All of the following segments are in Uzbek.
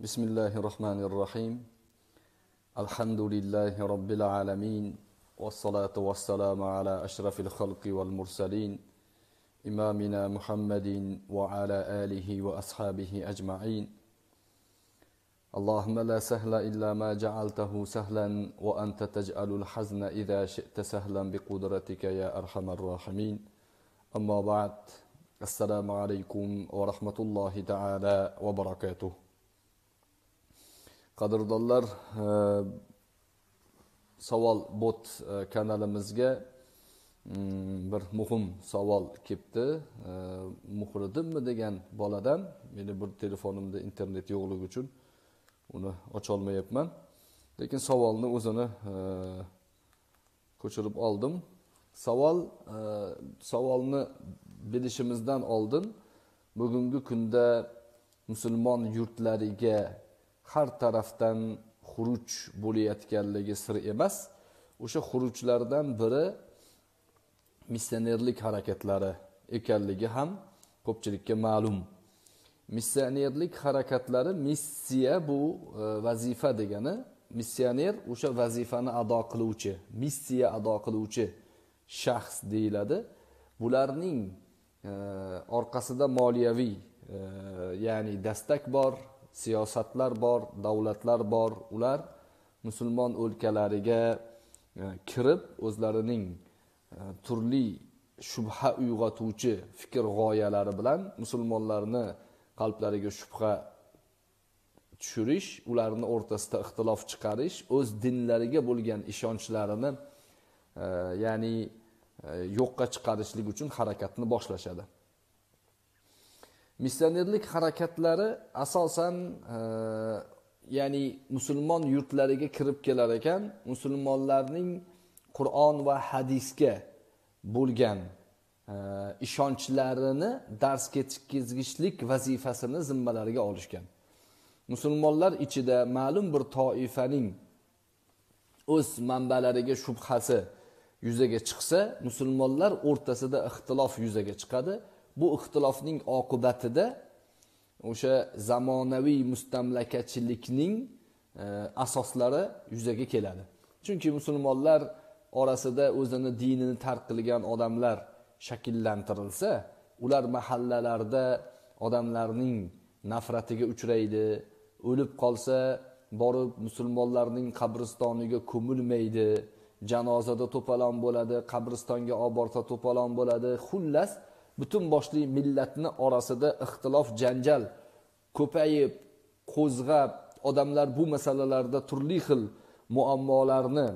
بسم الله الرحمن الرحيم الحمد لله رب العالمين والصلاة والسلام على أشرف الخلق والمرسلين إمامنا محمد وعلى آله وأصحابه أجمعين اللهم لا سهل إلا ما جعلته سهلا وأنت تجعل الحزن إذا شئت سهلا بقدرتك يا أرحم الراحمين أما بعد السلام عليكم ورحمة الله تعالى وبركاته. Qadrdonlar, savol bot kanalimizga bir muhim savol kelibdi. Muhriddinmi degan boladan, meni bir telefonimda internet yo'qligi uchun uni ocha olmayapman. Lekin savolni o'zini ko'chirib oldim. Savolni bilishimizdan oldin bugungi kunda musulmon yurtlariga har tarafdan xuruj bo'layotganligi sir emas. O'sha xurujlardan biri missionerlik harakatlari ekanligi ham ko'pchilikka ma'lum. Missionerlik harakatlari, missiya bu vazifa degani, missioner o'sha vazifani ado qiluvchi, missiya ado qiluvchi shaxs deyiladi. Bularning orqasida moliyaviy, ya'ni dastak bor, siyosatlar bor, davlatlar bor. Ular musulmon o'lkalariga kirib, o'zlarining turli shubha uyg'otuvchi fikr g'oyalari bilan musulmonlarni qalblariga shubha tushirish, ularning o'rtasida ixtilof chiqarish, o'z dinlariga bo'lgan ishonchlarini ya'ni yo'qqa chiqarishlik uchun harakatni boshlashadi. Missionerlik harakatlari asosan ya'ni musulmon yurtlariga kirib kelar ekan, musulmonlarning Qur'on va hadisga bo'lgan ishonchlarini dars ketkizishlik vazifasini zimmalariga olishgan. Musulmonlar ichida ma'lum bir toifaning o'z manbalariga shubhasi yuzaga chiqsa, musulmonlar o'rtasida ixtilof yuzaga chiqadi. Bu ixtilofning oqibatida o'sha zamonaviy mustamlakachilikning asoslari yuzaga keladi. Chunki musulmonlar orasida o'zini dinini tark qilgan odamlar shakllantirilsa, ular mahallalarda odamlarning nafratiga uchraydi. O'lib qolsa, borib musulmonlarning qabristoniga ko'milmaydi. Janozada to'polon bo'ladi, qabristonga olib borsa to'polon bo'ladi. Xullas, butun boshli millatni orasida ixtilof, janjal ko'payib, qo'zg'ab, odamlar bu masalalarda turli xil muammolarni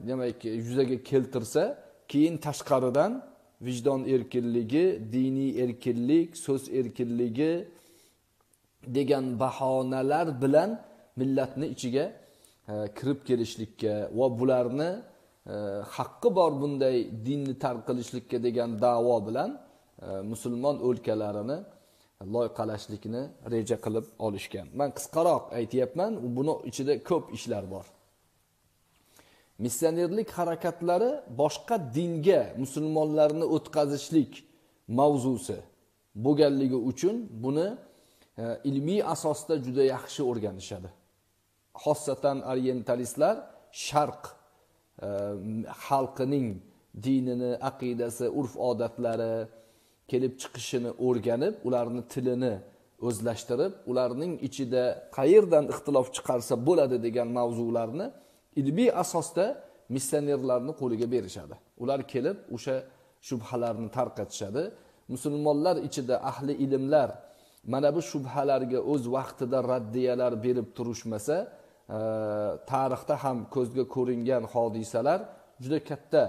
demak yuzaga keltirsa, keyin tashqaridan vijdon erkinligi, diniy erkinlik, so'z erkinligi degan bahonalar bilan millatni ichiga kirib kelishlikka va bularni haqqi bor bunday dinni tark qilishlikka degan da'vo bilan musulmon o'lkalarini loyqalashlikni reja qilib olishgan. Men qisqaroq aytayapman, buni ichida ko'p ishlar bor. Missionerlik harakatlari boshqa dinga musulmonlarni o'tkazishlik mavzusi bo'lganligi uchun buni ilmiy asosda juda yaxshi o'rganishadi. Xossatan orientalistlar sharq xalqining dinini, aqidasi, urf-odatlari kelib chiqishini o'rganib, ularni tilini o'zlashtirib, ularning ichida qayerdan ixtilof chiqarsa bo'ladi degan mavzularni ilmiy asosda missionerlarni qo'liga berishadi. Ular kelib o'sha shubhalarni tarqatishadi. Musulmonlar ichida ahli ilmlar mana bu shubhalarga o'z vaqtida raddiyalar berib turishmasa, tarixda ham ko'zga ko'ringan hodisalar juda katta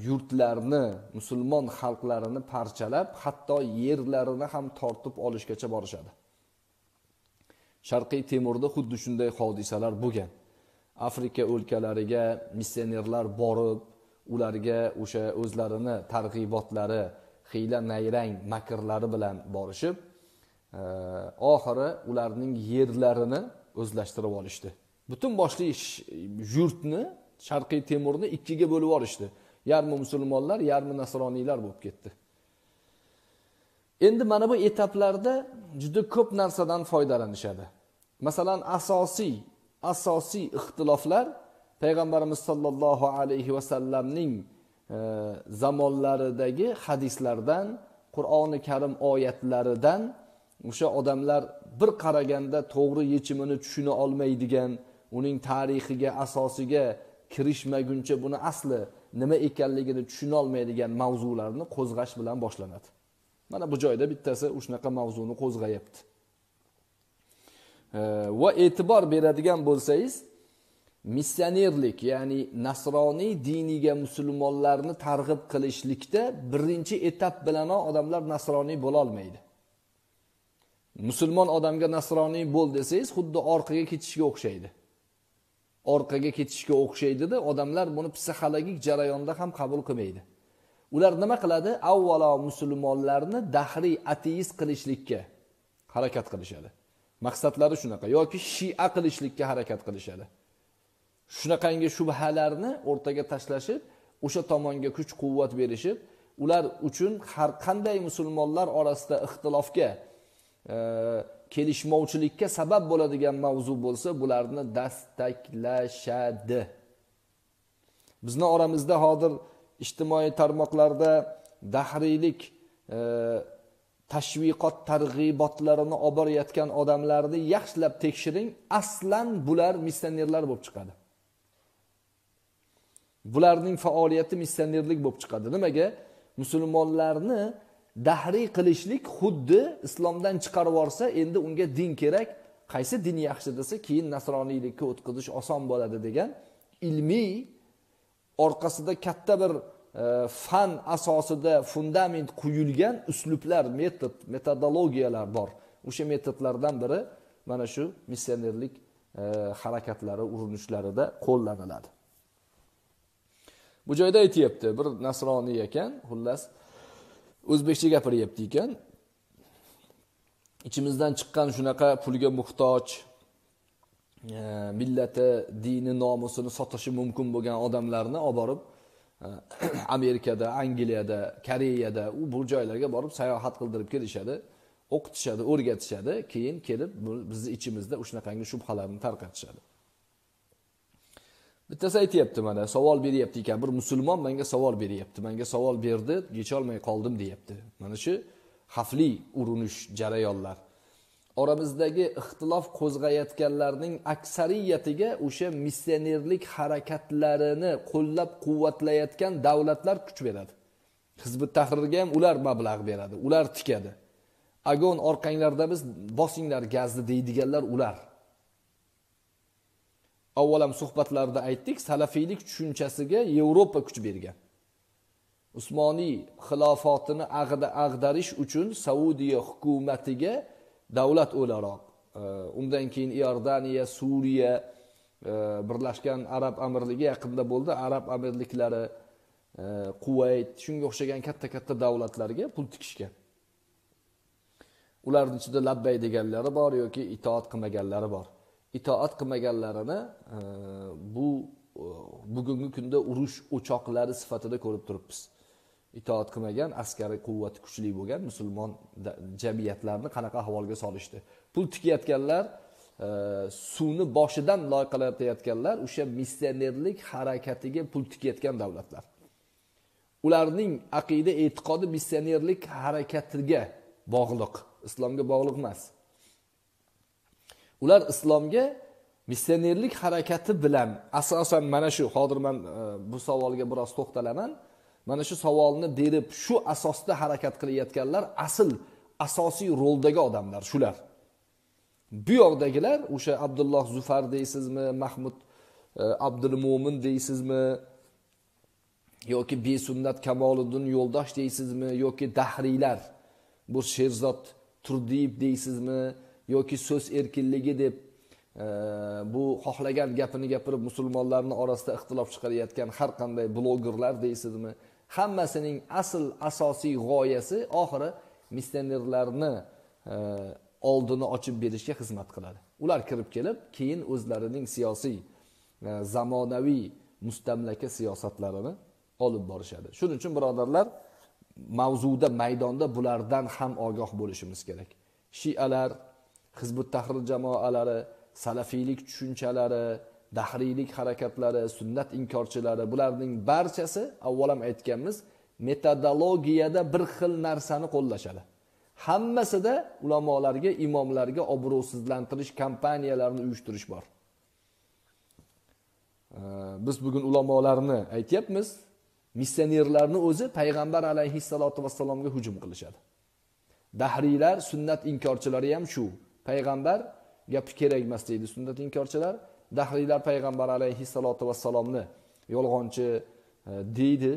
yurtlarni, musulmon xalqlarini parchalab, hatto yerlarini ham tortib olishgacha borishadi. Sharqiy Temurda xuddi shunday hodisalar bo'lgan. Afrika o'lkalariga missionerlar borib, ularga o'sha o'zlarini targ'ibotlari, hiyla nayrang makrlari bilan borishib, oxiri ularning yerlarini o'zlashtirib olishdi. Butun boshli yurtni, Sharqiy Temurni ikkiga bo'lib olishdi. Yarmi musulmonlar, yarmi nasroniylar bo'lib ketdi. Endi mana bu etaplarda juda ko'p narsadan foydalanishadi. Masalan, asosiy ixtiloflar Payg'ambarimiz sollallohu alayhi va sallamning zamonlaridagi hadislardan, Qur'oni Karim oyatlaridan o'sha odamlar bir qaraganda to'g'ri yechimini tushuna olmaydigan, uning tarixiga, asosiga kirishmaguncha buni asli nima ekanligini tushuna olmaydigan mavzularni qo'zg'ash bilan boshlanadi. Mana bu joyda bittasi shunaqa mavzuni qo'zg'ayapti. Va e'tibor beradigan bo'lsangiz, missionerlik, ya'ni nasroniy diniga musulmonlarni targ'ib qilishlikda birinchi etap bilan odamlar nasroniy bo'la olmaydi. Musulmon odamga nasroniy bo'l desangiz, xuddi orqaga ketishga o'xshaydi. Orqaga ketishga o'xshaydida, odamlar buni psixologik jarayonda ham qabul qilmaydi. Ular nima qiladi? Avvalo musulmonlarni dahriy ateist qilishlikka harakat qilishadi. Maqsadlari shunaqa, yoki shia qilishlikka harakat qilishadi. Shunaqangi shubhalarni o'rtaga tashlashib, o'sha tomonga kuch-quvvat berishib, ular uchun har qanday musulmonlar orasida ixtilofga, kelishmovchilikka sabab bo'ladigan mavzu bo'lsa, bularni dastaklashadi. Bizni oramizda hozir ijtimoiy tarmoqlarda dahriylik tashviqot targ'ibotlarini olib borayotgan odamlarni yaxshilab tekshiring, aslan bular missionerlar bo'lib chiqadi. Bularning faoliyati missionerlik bo'lib chiqadi. Nimaga? Musulmonlarni dahriy qilishlik xuddi islomdan chiqarib yorsa, endi unga din kerak, qaysi din yaxshi desa, keyin nasroniylikka o'tqizish oson bo'ladi degan ilmiy orqasida katta bir fan asosida fundament quyilgan uslublar, metodologiyalar bor. O'sha metodlardan biri mana shu missionerlik harakatlari, urinishlarida qo'llaniladi. Bu joyda aytayapti, bir nasroniy ekan, xullas o'zbekcha gapiryapti ekan. Ichimizdan chiqqan shunaqa pulga muhtoj, millati, dini, nomusini sotishi mumkin bo'lgan odamlarni olib borib Amerikada, Angliyada, Koreyada bu joylarga borib sayohat qildirib kelishadi, o'qitishadi, o'rgatishadi, keyin kelib bizni ichimizda shunaqangi shubhalarni tarqatishadi. Bittasi aytayapti, mana savol beryapti ekan, bir musulmon menga savol beryapti. Menga savol berdi, yecholmay qoldim deyapti. Mana shu xavfli urinish jarayonlar. Oramizdagi ixtilof qo'zg'ayotganlarning aksariyatiga o'sha missionerlik harakatlarini qo'llab-quvvatlayotgan davlatlar kuch beradi. Hizb-ut Tahrirga ham ular mablag' beradi, ular tikadi. Agon orqanglarda biz bosinglar gazni deydiganlar ular. Avvalam suhbatlarda aytdik, salafiylik tushunchasiga Yevropa kuch bergan. Usmoniy xilofotini ag'darish uchun Saudiya hukumatiga davlat o'laroq, undan keyin Iordaniya, Suriya, Birlashgan Arab Amirligi yaqinda bo'ldi, Arab amirliklari, Kuvayt, shunga o'xshagan katta-katta davlatlarga pul tikishgan. Ularning ichida labbay deganlari bor yoki itoat qilmaganlari bor. Itoat qilmaganlarini bugungi kunda urush o'choqlari sifatida ko'rib turibmiz. Itoat qilmagan, askariy quvvati kuchli bo'lgan musulmon jamiyatlarni qanaqa ahvolga solishdi. Pul tikayotganlar, suvni boshidan loyiqalayotganlar o'sha missionerlik harakatiga pul tikayotgan davlatlar. Ularning aqida, e'tiqodi missionerlik harakatiga bog'liq, islomga bog'liq emas. Ular islomga missionerlik harakati bilan asosan mana shu, hozir men bu savolga biroz to'xtalaman. Mana shu savolni berib, shu asosda harakat qilayotganlar asosiy roldagi odamlar shular. Bu yoqdagilar o'sha Abdulloh Zufar deysizmi, Mahmud Abdulmo'min deysizmi, yoki Besunnat Kamoliddin Yo'ldosh deysizmi, yoki dahriylar, bu Sherzod Turdiyev deysizmi, yoki so'z erkinligi deb bu xohlagan gapini gapirib musulmonlarning orasida ixtilof chiqarayotgan har qanday blogerlar deysizmi, hammasining asosiy g'oyasi oxiri missionerlarni oldini ochib berishga xizmat qiladi. Ular kirib kelib, keyin o'zlarining siyosiy, zamonaviy mustamlaka siyosatlarini olib borishadi. Shuning uchun birodarlar, mavzuda, maydonda bulardan ham ogoh bo'lishimiz kerak. Shialar, Hizbut Tahrir jamoalari, salafiylik tushunchalari, dahriylik harakatlari, sunnat inkorchilari, bularning barchasi avvalam aytganmiz, metodologiyada bir xil narsani qo'llashadi. Hammasida ulamolarga, imomlarga obro'sizlantirish kampaniyalarini uyushtirish bor. Biz bugun ulamolarni aytyapmiz, missionerlarni o'zi payg'ambar alayhissalotu vassalomga hujum qilishadi. Dahriylar, sunnat inkorchilari ham shu. Payg'ambar gapi kerak emas deydi sunnat inkorchilar. Dahriylar payg'ambar alayhissalotu vassalomni yolg'onchi deydi,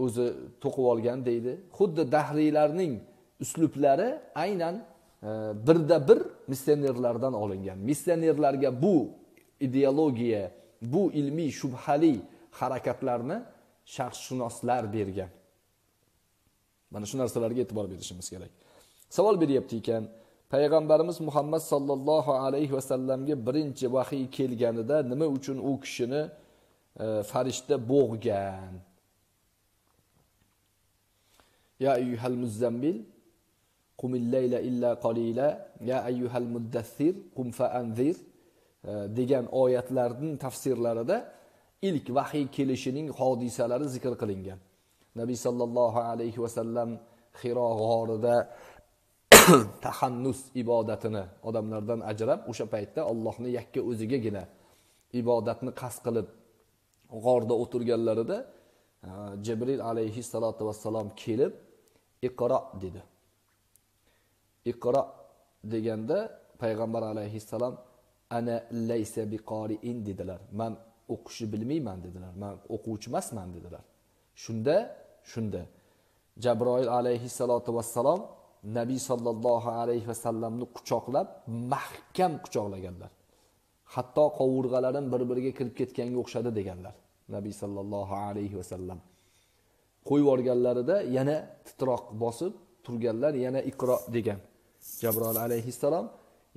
o'zi to'qib olgan deydi. Xuddi dahriylarning uslublari aynan birda bir missionerlardan olingan. Missionerlarga bu ideologiya, bu ilmiy shubhali harakatlarni sharqshunoslar bergan. Mana shu narsalarga e'tibor berishimiz kerak. Savol beryapti ekan, payg'ambarimiz Muhammad sallallohu alayhi va sallamga birinchi vahiy kelganida nima uchun u kishini farishta bo'g'gan? Ya ayyuhal muzammil qumil layla illa qalila, ya ayyuhal muddaththir qum fa'anzir degan oyatlarning tafsirlarida ilk vahiy kelishining hodisalari zikr qilingan. Nabiy sallallohu alayhi va sallam Hiro g'orida tahannus ibodatini odamlardan ajrab, o'sha paytda Allohni yakka o'zigagina ibodatni qasd qilib g'orda o'tirganlarida Jibril alayhissalatu vassalam kelib Iqro dedi. Iqro deganda payg'ambar alayhissalom ana laysa biqori'in dedilar. Men o'qishni bilmayman dedilar. Men o'quvchi emasman dedilar. Shunda Jabroil alayhissalatu vassalom Nabiy sallallohu alayhi va sallamni quchoqlab, mahkam quchoqlaganlar. Hatto qovurg'alarim bir-biriga kirib ketganga o'xshadi deganlar. Nabiy sallallohu alayhi va sallam qo'yib yorganlarida yana titroq bosib turganlar, yana Iqro degan. Jabroil alayhissalom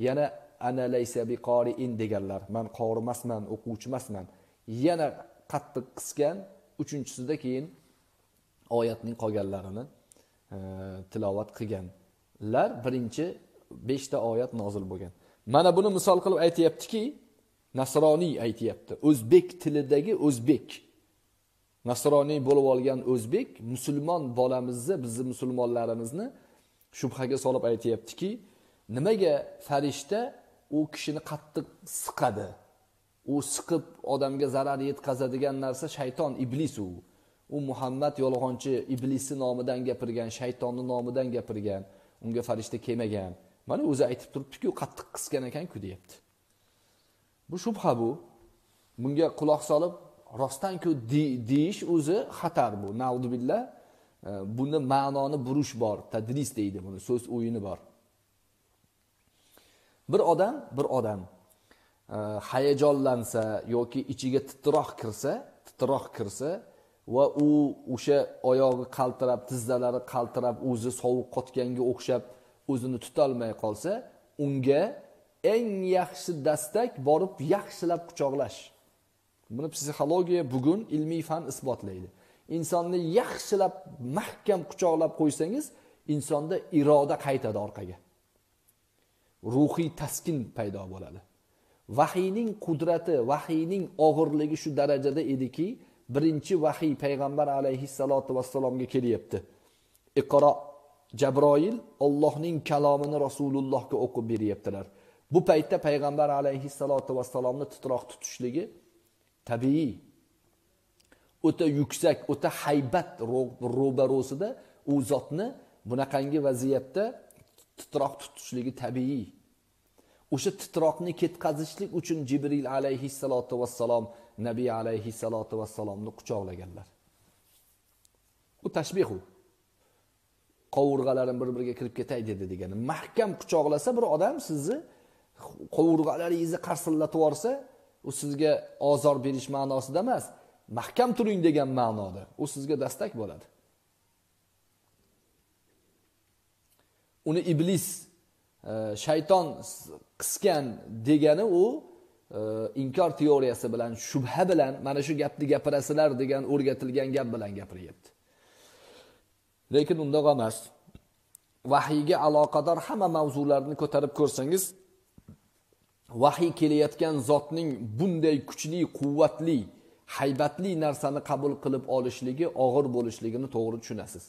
yana ana laysa biqori'in deganlar. Men qori emasman, o'quvchi emasman. Yana qattiq qisgan, uchinchisida keyin oyatning qolganlarini tilovat qilganlar. Birinchi 5 ta oyat nozil bo'lgan. Mana buni misol qilib aytayaptiki, nasroniy aytayapti. O'zbek tilidagi o'zbek. Nasroniy bo'lib olgan o'zbek musulmon bolamizni, bizni musulmonlarimizni shubhaga solib aytayaptiki, nimaga farishta u kishini qattiq siqadi? U siqib odamga zarar yetkazadigan narsa shayton, iblis u. U Muhammad yolg'onchi iblisi nomidan gapirgan, shaytonni nomidan gapirgan, unga farishta kelmagan. Mana o'zi aytib turibdi-ku, qattiq qisgan ekan-ku deyapti. Bu shubha bu. Bunga quloq solib rostdan-ku deyish o'zi xatar bu. Na'uzubillah. Buni ma'noni burish bor, tadris deydi buni, so'z o'yini bor. Bir odam hayajonlansa yoki ichiga titroq kirsa va u o'sha oyog'i qaltirab, tizzalari qaltirab, o'zi sovuq qotganga o'xshab o'zini tuta olmay qolsa, unga eng yaxshi dastak borib yaxshilab quchoqlash. Buni psixologiya bugun ilmiy fan isbotlaydi. Insonni yaxshilab mahkam quchoqlab qo'ysangiz, insonda iroda qaytadi orqaga. Ruhiy taskin paydo bo'ladi. Vahiyning qudrati, vahiyning og'irligi shu darajada ediki, birinchi vahiy payg'ambar alayhissalotu vassalomga kelyapti. Iqro, Jabroil Allohning kalomini Rasulullohga o'qib beryaptilar. Bu paytda payg'ambar alayhissalotu vassalomni titroq tutishligi tabiiy. O'ta yuksak, o'ta haybat ro'barosida u zotni bunaqangi vaziyatda titroq tutishligi tabiiy. O'sha titroqni ketkazishlik uchun Jibril alayhissalotu vassalom Nabiy alayhissalotu vassalomni quchoqlaganlar. Bu tashbih u. Qovurg'alarim bir-biriga kirib ketay dedi degani. Mahkam quchoqlasa bir odam sizni qovurg'alaringizni qarsillatib yorsa, u sizga ozor berish ma'nosida emas, mahkam turing degan ma'noda. U sizga dastak bo'ladi. Uni iblis, shayton qisgan degani u inkor teoriyasi bilan, shubha bilan, mana shu gapni gapirasizlar degan o'rgatilgan gap bilan gapiryapti. Lekin unda emas. vahiyga aloqador hamma mavzularni ko'tarib ko'rsangiz, vahiy kelayotgan zotning bunday kuchli, quvvatli, haybatli narsani qabul qilib olishligi og'ir bo'lishligini to'g'ri tushunasiz.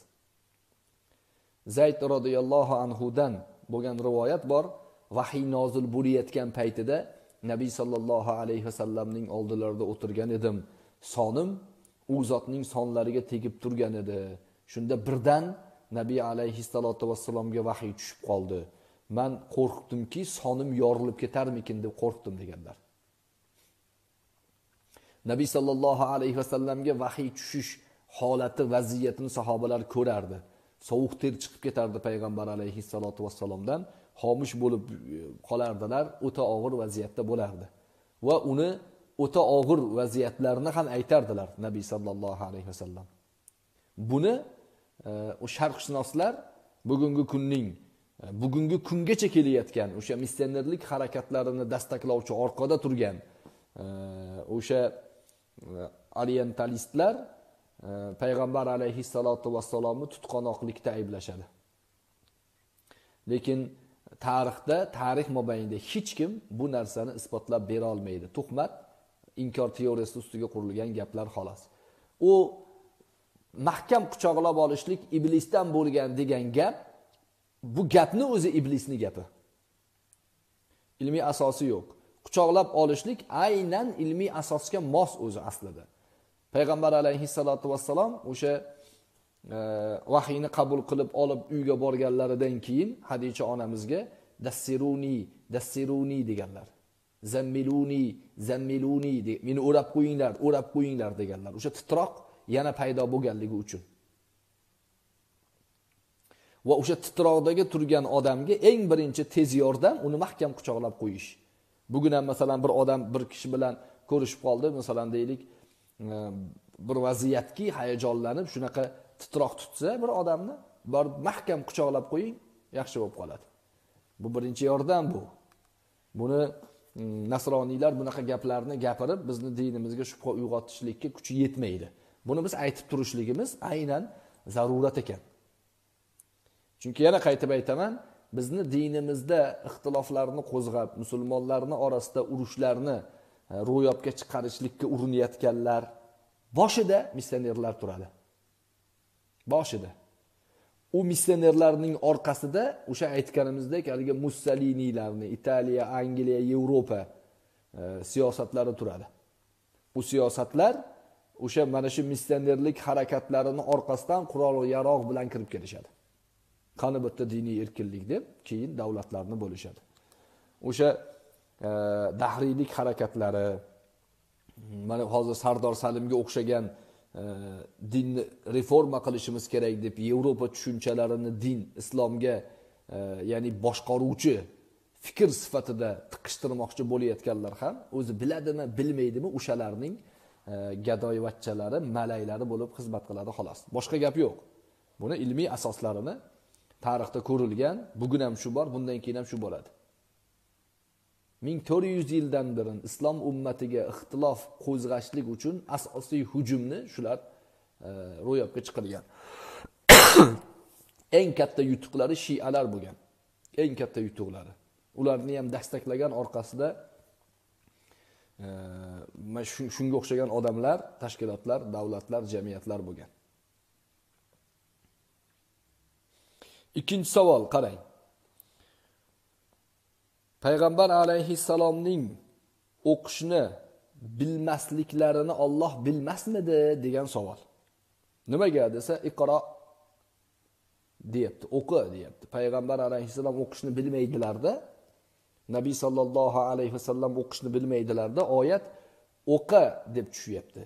Zayd radhiyallohu anhudan bo'lgan rivoyat bor. Vahiy nozil bo'layotgan paytida Nabiy sallallohu alayhi vasallamning oldilarida o'tirgan edim. Sonim u zotning sonlariga tegib turgan edi. Shunda birdan Nabiy alayhissalatu vassalomga vahiy tushib qoldi. Men qo'rqdimki, sonim yorilib ketarmikin deb qo'rqdim deganlar. Nabiy sallallohu alayhi vasallamga vahiy tushish holati, vaziyatini sahobalar ko'rardi. Sovuq ter chiqib ketardi payg'ambar alayhissalatu vassalomdan, xomush bo'lib qolardilar, o'ta og'ir vaziyatda bo'lardi. Va uni o'ta og'ir vaziyatlarini ham aytardilar Nabiy sallallohu alayhi vasallam. Buni o sharqshunoslar bugungi kungacha kelayotgan o'sha missionerlik harakatlarini dastaklovchi orqada turgan o'sha orientalistlar payg'ambar alayhissalatu vassalomni tutqanoqlikda ayblashadi. Lekin tarix mobaynida hech kim bu narsani isbotlab bera olmaydi. Tuhmat, inkor teoriyasi ustiga qurilgan gaplar xolos. U mahkam quchoqlab olishlik iblisdan bo'lgan degan gap, bu gapni o'zi iblisning gapi. Ilmiy asosi yo'q. Quchoqlab olishlik aynan ilmiy asosga mos o'zi aslida. Payg'ambar alayhissalatu vassalom o'sha vahiyni qabul qilib olib uyga borganlaridan keyin Hadicha onamizga dassiruni deganlar. Zammiluni meni o'rab qo'yinglar deganlar. O'sha titroq yana paydo bo'lganligi uchun. Va o'sha titroqdagi turgan odamga eng birinchi tez yordam uni mahkam quchoqlab qo'yish. Bugun ham masalan bir odam bir kishi bilan ko'rishib qoldi, masalan deylik, bir vaziyatki hayajonlanib shunaqa titroq tutsa bir odamni, borib mahkam quchoqlab qo'ying, yaxshi bo'lib qoladi. Bu birinchi yordam bu. Buni nasroniylar bunaqa gaplarni gapirib bizni dinimizga shubha uyg'otishlikka kuchi yetmaydi. Buni biz aytib turishligimiz aynan zarurat ekan. Chunki yana qaytib aytaman, bizni dinimizda ixtiloflarni qo'zg'ab, musulmonlarning orasida urushlarni ro'yobga chiqarishlikka urinayotganlar boshida missionerlar turadi. Boshida. U missionerlarning orqasida o'sha aytganimizdek haligi Mussolinilarni, Italiya, Angliya, Yevropa siyosatlari turadi. Bu siyosatlar o'sha mana shu missionerlik harakatlarini orqasidan qurol va yarog' bilan kirib kelishadi. Qani bitta diniy erkinlik deb keyin davlatlarni bo'lishadi. O'sha dahriylik harakatlari, mana hozir Sardor Salimga o'xshagan dinni reforma qilishimiz kerak deb Yevropa tushunchalarini din, islomga, ya'ni boshqaruvchi fikr sifatida tiqishtirmoqchi bo'layotganlar ham o'zi biladimi, bilmaydimi, o'shalarning gadoyvachchalari, malaylari bo'lib xizmat qiladi xolos. Boshqa gap yo'q. Buni ilmiy asoslarini tarixda ko'rilgan, bugun ham shu bor, bundan keyin ham shu bo'ladi. 1400 yildan beri islom ummatiga ixtilof qo'zg'ashlik uchun asosiy hujumni shular ro'yobga chiqargan. Eng katta yutuqlari shialar bo'lgan. Eng katta yutuqlari. Ularni ham dastaklagan orqasida shunga o'xshagan odamlar, tashkilotlar, davlatlar, jamiyatlar bo'lgan. Ikkinchi savol qarang. Payg'ambar alayhissalomning o'qishni bilmasliklarini Alloh bilmasmidi degan savol. Nimaga desa, iqro deyapti, o'qi deyapti. Payg'ambar alayhissalom o'qishni bilmaydilarda, Nabiy sallallohu alayhi vasallam o'qishni bilmaydilarda, oyat o'qi deb tushyapti.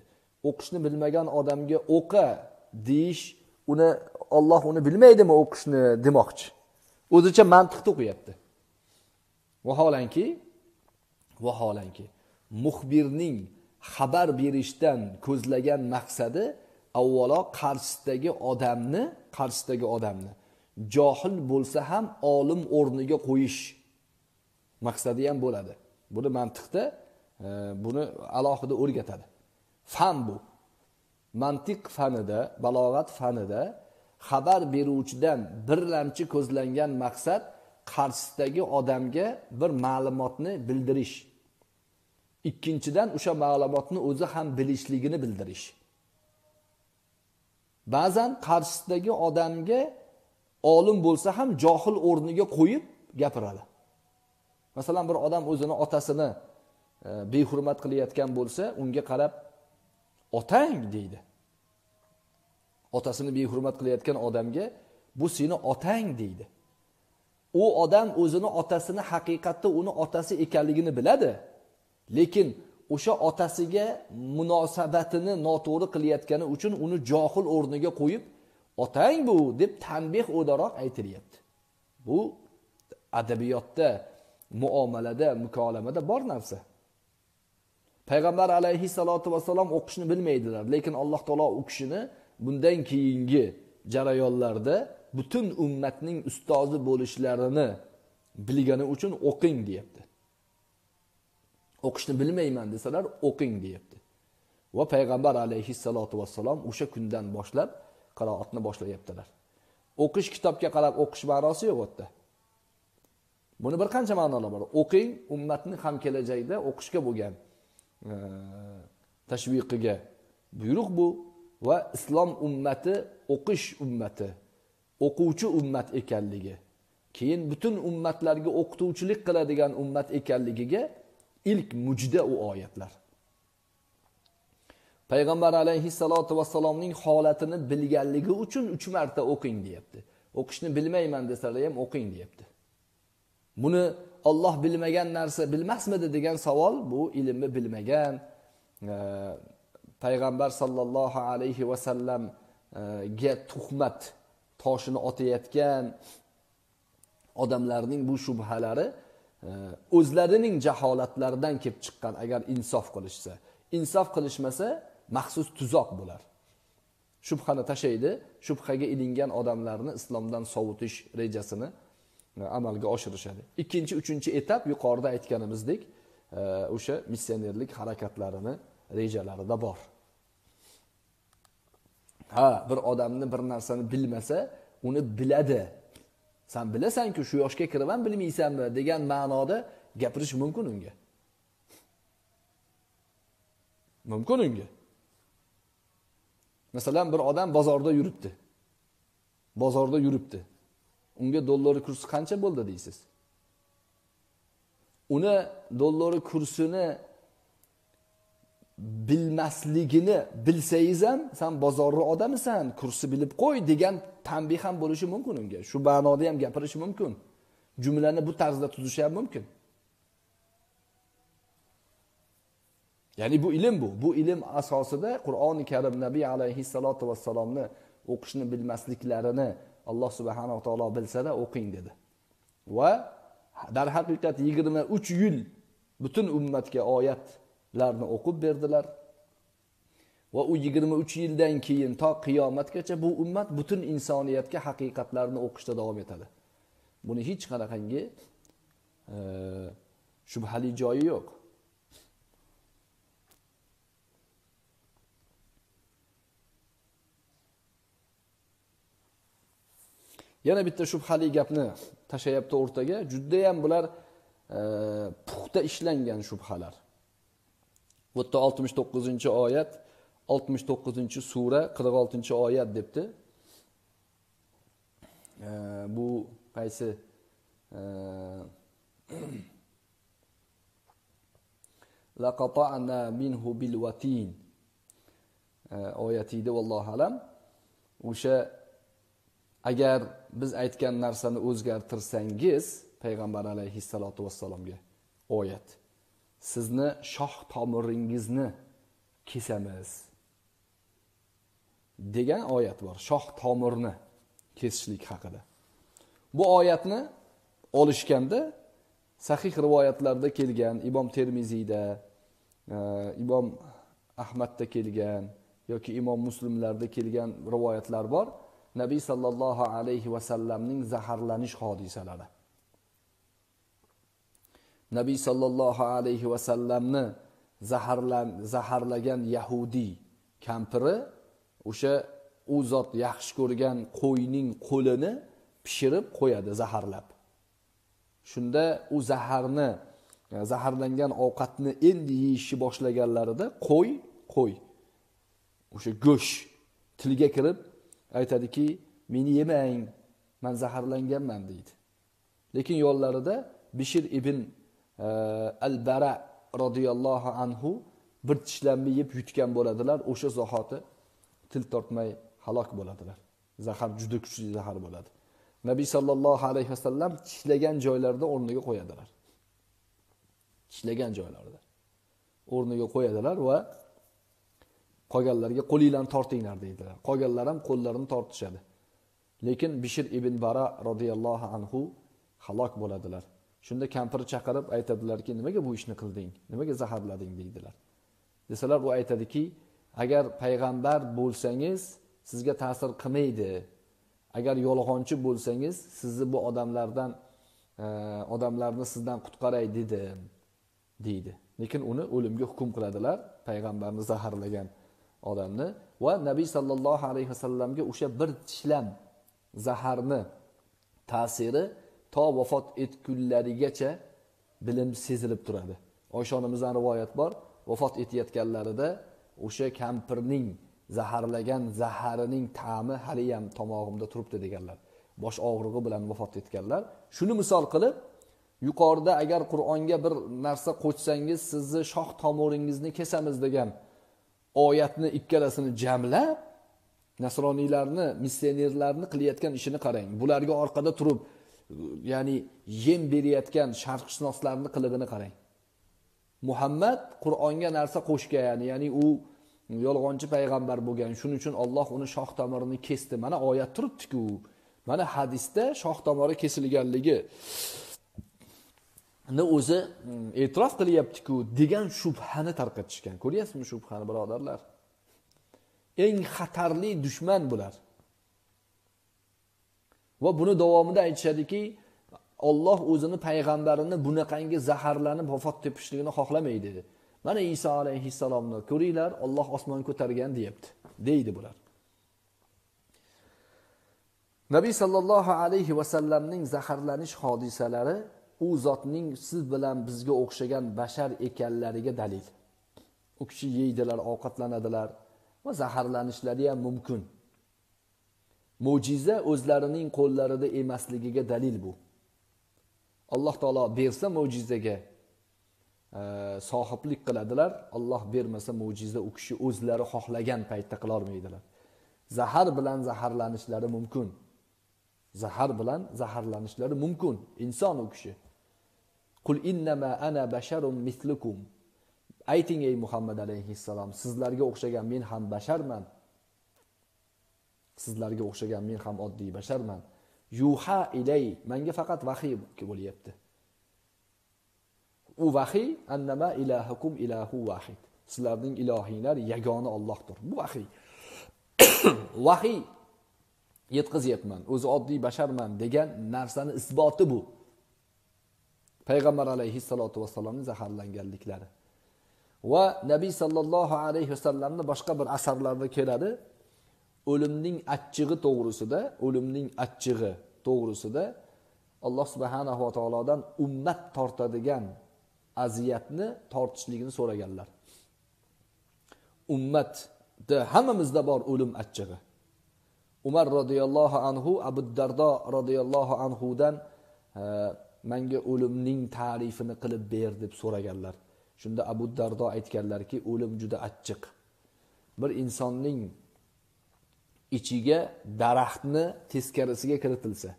O'qishni bilmagan odamga o'qi deyish, Alloh uni bilmaydimi o'qishni demoqchi. O'zicha mantiqda o'qiyapti. Vaholanki muxbirning xabar berishdan ko'zlagan maqsadi avvalo qarshisidagi odamni johil bo'lsa ham olim o'rniga qo'yish maqsadi ham bo'ladi. Buni mantiqda buni alohida o'rgatadi. Fan bu. Mantiq fanida, balog'at fanida xabar beruvchidan birlamchi ko'zlangan maqsad qarshisidagi odamga bir ma'lumotni bildirish. Ikkinchidan o'sha ma'lumotni o'zi ham bilishligini bildirish. Ba'zan qarshisidagi odamga olim bo'lsa ham johil o'rniga qo'yib gapiradi. Masalan, bir odam o'zini otasini behurmat qilayotgan bo'lsa, unga qarab otang deydi. Otasini behurmat qilayotgan odamga bu seni otang deydi. U odam o'zini otasini haqiqatda uni otasi ekanligini biladi. Lekin o'sha otasiga munosabatini noto'g'ri qilayotgani uchun uni johil o'rniga qo'yib, otang bu deb tanbeh o'daroq aytilyapti. Bu adabiyotda, muomalada, mukolamada bor narsa. Payg'ambar alayhissalatu vassalom o'qishni bilmaydilar, lekin Alloh taolo u kishini bundan keyingi jarayonlarda butun ummatning ustozi bo'lishlarini bilgani uchun o'qing deyapti. O'qishni bilmayman desalar o'qing deyapti. Va payg'ambar alayhissalatu vassalom o'sha kundan boshlab qiroatni boshlayaptilar. O'qish, kitobga qarab o'qish ma'nosi yo'q o'tda. Buni bir qancha ma'nolar bor. O'qing, ummatning ham kelajakda o'qishga bo'lgan tashviqiga buyruq bu va islom ummati o'qish ummati, o'quvchi ummat ekanligi, keyin butun ummatlarga o'qituvchilik qiladigan ummat ekanligiga ilk mujda u oyatlar. Payg'ambar alayhissalatu vassalomning holatini bilganligi uchun 3 marta o'qing deyapti. O'qishni bilmayman desalar ham o'qing deyapti. Buni Alloh bilmagan narsa bilmasmidi degan savol, bu ilmni bilmagan payg'ambar sallallohu alayhi va sallam ga tuhmat toshini otayotgan odamlarning bu shubhalari o'zlarining jaholatlaridan kelib chiqqan. Agar insof qilishsa, insof qilishmasa maxsus tuzoq bo'lar. Shubhani tashaydi, shubhaga ilingan odamlarni islomdan sovutish rejasini amalga oshirishadi. Ikkinchi, uchinchi etap yuqorida aytganimizdek, o'sha missionerlik harakatlarini rejalarida bor. Bir odamni bir narsani bilmasa, uni biladi. Sen bilasan-ku, shu yoshga kirib ham bilmaysanmi degan ma'noda gapirish mumkin unga. Mumkin unga. Masalan, bir odam bozorda yuribdi. Bozorda yuribdi. Unga dollar kursi qancha bo'ldi deysiz? Uni dollar kursini bilmasligini bilsangiz ham, sen bozorni odamisan, kursi bilib qo'y degan tanbih ham bo'lishi mumkin unga. Shu ma'noda ham gapirish mumkin. Jumlani bu tarzda tuzish ham mumkin. Ya'ni bu ilm bu. Bu ilm asosida Qur'oni Karim Nabiy alayhissalatu vassalomni o'qishni bilmasliklarini Alloh subhanahu va taolo bilsa-da o'qing dedi. Va dar haqiqat 23 yil butun ummatga oyatlarni o'qib berdilar. Va u 23 yildan keyin to qiyomatgacha bu ummat butun insoniyatga haqiqatlarni o'qishda davom etadi. Buni hech qanaqangi shubhali joyi yo'q. Yana bitta shubhali gapni tashayapti o'rtaga. Juda ham bular puxta ishlangan shubhalar. Bu yerda 69-oyat, 69-sura, 46-oyat debdi. Bu qaysi laqata'na minhu bil watin oyatida vallohu alam. O'sha agar biz aytgan narsani o'zgartirsangiz, payg'ambar alayhissalatu vassalomga oyat, sizni shoh tomiringizni kesamiz degan oyat bor. Shoh tomirni kesishlik haqida. Bu oyatni olishganda sahih rivoyatlarda kelgan, Imom Termiziyda, Imom Ahmadda kelgan yoki Imom Muslimlarda kelgan rivoyatlar bor. Nabiy sallallohu alayhi va sallamning zaharlanish hodisalari. Nabiy sallallohu alayhi va sallamni zaharlagan Yahudi kampiri o'sha u zot yaxshi ko'rgan qo'yning qo'lini pishirib qo'yadi zaharlab. Shunda u zaharlangan ovqatni endi yeyishni boshlaganlarida qo'y o'sha go'sht tilga kirib aytadiki, meni yemang, men zaharlanganman deydi. Lekin yo'llarida Bishir ibn al-Bara radhiyallohu anhu bir tishlanma yeb yutgan bo'ladilar. O'sha zahoti til tortmay halok bo'ladilar. Zahar juda kuchli zahar bo'ladi. Nabiy sallallohu alayhi vasallam tishlagan joylarda o'rniga qo'yadilar. Tishlagan joylarda o'rniga qo'yadilar va qolganlarga qo'linglarni tortinglar deydilar. Qolganlar ham qo'llarini tortishadi. Lekin Bishir ibn Bara radhiyallohu anhu halok bo'ladilar. Shunda kampir chaqirib aytadilarki, nimaga bu ishni qilding? Nimaga zaharlading deydilar. Desalar, u aytadiki, agar payg'ambar bo'lsangiz sizga ta'sir qilmaydi. Agar yolg'onchi bo'lsangiz, sizni bu odamlarni sizdan qutqaray dedim deydi. Lekin uni o'limga hukm qiladilar, payg'ambarni zaharlagan odamni va Nabiy sallallohu alayhi vasallamga o'sha bir tishlam zaharni ta'siri to vafot etgunlarigacha bilim sezilib turadi. Oysha onamizdan rivoyat bor, vafot etayotganlarida o'sha kampirning zaharlagan zaharining ta'mi hali ham tomog'imda turibdi deganlar. Bosh og'rig'i bilan vafot etganlar. Shuni misol qilib, yuqorida agar Qur'onga bir narsa qo'shsangiz, sizni shoh tomiringizni kesamiz degan oyatni ikkalasini jamlab, nasroniylarni, missionerlarni qilayotgan ishini qarang. Bularga orqada turib, ya'ni yem berayotgan sharqshunoslarning qilig'ini qarang. Muhammad Qur'onga narsa qo'shgan, ya'ni u yolg'onchi payg'ambar bo'lgan. Shuning uchun Alloh uni shoh tomirini kesdi. Mana oyat turibdi-ku. Mana hadisda shoh tomiri kesilganligi o'zi e'tirof qilyapti-ku degan shubhani tarqatishgan. Ko'ryapsizmi shubhani, birodarlar? Eng xatarli dushman bular. Va buni davomida aytishadiki, Alloh o'zini payg'ambarini bunaqangi zaharlanib vafot tepishligini xohlamaydi. Mana Iso alayhissalomni ko'ringlar, Alloh osmon ko'targan deyapti, deydi bular. Nabiy sallallohu alayhi vasallamning zaharlanish hodisalari u zotning siz bilan bizga o'xshagan bashar ekanlariga dalil. U kishi yeydilar, ovqatlanadilar va zaharlanishlari ham mumkin. Mo'jiza o'zlarining qo'llarida emasligiga dalil bu. Alloh taolo bersa mo'jizaga sohiblik qiladilar. Alloh bermasa mo'jiza u kishi o'zlari xohlagan paytda qila olmaydilar. Zahar bilan zaharlanishlari mumkin. Zahar bilan zaharlanishlari mumkin. Inson u kishi. Qul innama ana basharun mislukum. Ayting ey Muhammad alayhissalom, sizlarga o'xshagan men ham basharman. Sizlarga o'xshagan men ham oddiy basharman. Yuha ilay, menga faqat vahiy bo'lyapti. U vahiy annama ilahukum ilahu vahid. Sizlarning ilohinglar yagona Allohdir. Bu vahiy. Vahiy yetkazyapman. O'zi oddiy basharman degan narsani isboti bu. Payg'ambar alayhissalotu vassalomning zaharlanganliklari. Va Nabiy sallallohu alayhi vasallamning boshqa bir asarlarida keladi. O'limning achchig'i to'g'risida Alloh subhanahu va taolodan ummat tortadigan aziyatni tortishligini so'raganlar. Ummatda hammamizda bor o'lim achchig'i. Umar radhiyallohu anhu Abu Dardo radhiyallohu anhudan menga o'limning ta'rifini qilib ber deb so'raganlar. Shunda Abu Dardo aytganlarki, o'lim juda achchiq. Bir insonning ichiga daraxtni teskarisiga kiritilsa,